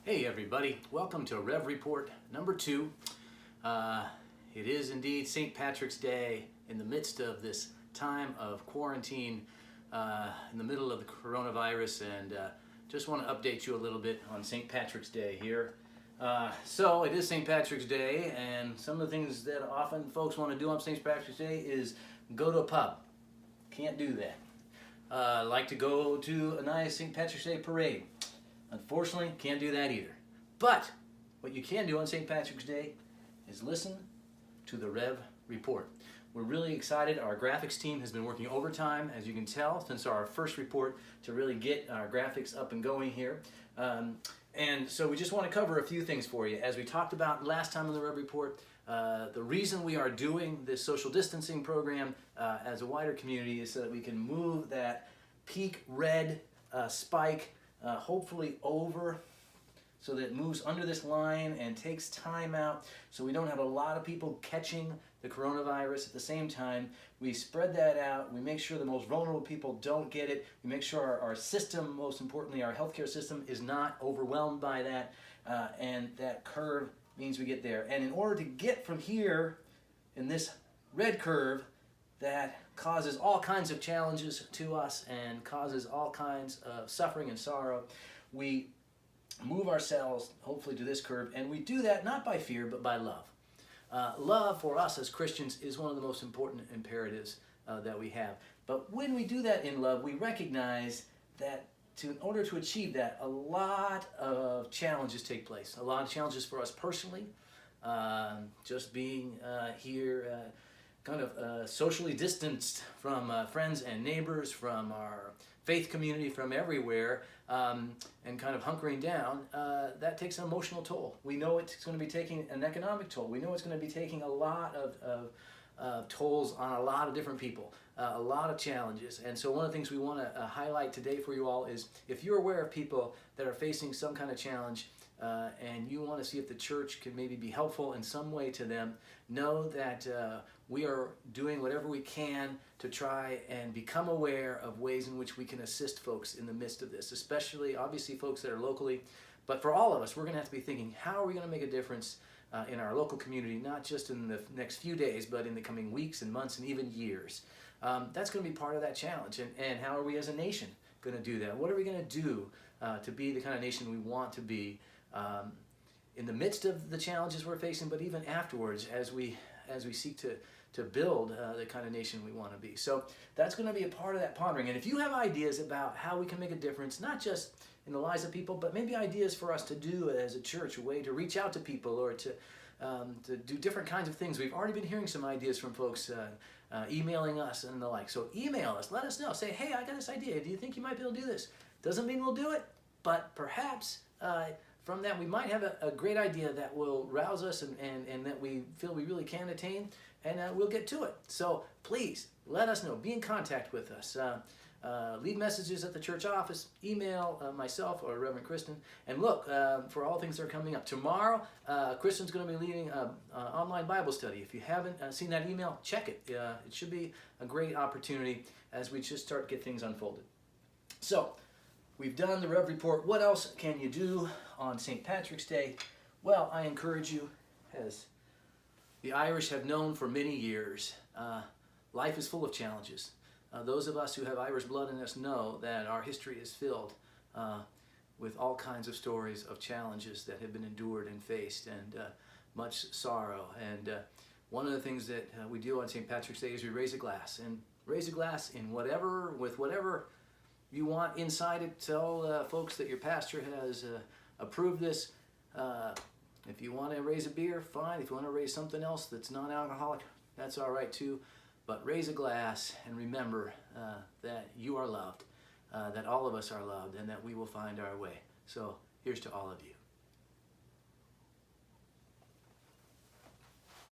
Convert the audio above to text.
Hey everybody, welcome to RevReport number 2. It is indeed St. Patrick's Day in the midst of this time of quarantine, in the middle of the coronavirus, and just want to update you a little bit on St. Patrick's Day here. So it is St. Patrick's Day, and some of the things that often folks want to do on St. Patrick's Day is go to a pub. Can't do that. Like to go to a nice St. Patrick's Day parade. Unfortunately, can't do that either. But what you can do on St. Patrick's Day is listen to the Rev Report. We're really excited. Our graphics team has been working overtime, as you can tell, since our first report to really get our graphics up and going here. And so we just want to cover a few things for you. As we talked about last time on the Rev Report, the reason we are doing this social distancing program as a wider community is so that we can move that peak red spike hopefully over, so that it moves under this line and takes time out, so we don't have a lot of people catching the coronavirus at the same time. We spread that out. We make sure the most vulnerable people don't get it. We make sure our system, most importantly our healthcare system, is not overwhelmed by that, and that curve means we get there. And in order to get from here in this red curve that causes all kinds of challenges to us and causes all kinds of suffering and sorrow, we move ourselves hopefully to this curve, and we do that not by fear but by love. Love for us as Christians is one of the most important imperatives that we have. But when we do that in love, we recognize that in order to achieve that, a lot of challenges take place. A lot of challenges for us personally, just being here kind of socially distanced from friends and neighbors, from our faith community, from everywhere, and kind of hunkering down, that takes an emotional toll. We know it's going to be taking an economic toll. We know it's going to be taking a lot of tolls on a lot of different people, a lot of challenges. And so one of the things we want to highlight today for you all is, if you're aware of people that are facing some kind of challenge, and you want to see if the church can maybe be helpful in some way to them, know that we are doing whatever we can to try and become aware of ways in which we can assist folks in the midst of this, especially obviously folks that are locally. But for all of us, we're going to have to be thinking, how are we going to make a difference in our local community, not just in the next few days, but in the coming weeks and months and even years. That's going to be part of that challenge. And how are we as a nation going to do that? What are we going to do to be the kind of nation we want to be in the midst of the challenges we're facing, but even afterwards, as we seek to build the kind of nation we want to be. So that's going to be a part of that pondering. And if you have ideas about how we can make a difference, not just in the lives of people, but maybe ideas for us to do as a church, a way to reach out to people or to do different kinds of things. We've already been hearing some ideas from folks emailing us and the like. So email us, let us know. Say, hey, I got this idea. Do you think you might be able to do this? Doesn't mean we'll do it, but perhaps from that we might have a great idea that will rouse us and that we feel we really can attain, and we'll get to it. So please let us know. Be in contact with us. Leave messages at the church office, email myself or Reverend Kristen. And look, for all things that are coming up. Tomorrow, Kristen's going to be leading an online Bible study. If you haven't seen that email, check it. It should be a great opportunity as we just start to get things unfolded. So, we've done the Rev Report. What else can you do on St. Patrick's Day? Well, I encourage you, as the Irish have known for many years, life is full of challenges. Those of us who have Irish blood in us know that our history is filled with all kinds of stories of challenges that have been endured and faced, and much sorrow. And one of the things that we do on St. Patrick's Day is we raise a glass. And raise a glass in with whatever you want inside it. Tell folks that your pastor has approved this. If you want to raise a beer, fine. If you want to raise something else that's non-alcoholic, that's all right too. But raise a glass and remember that you are loved, that all of us are loved, and that we will find our way. So here's to all of you.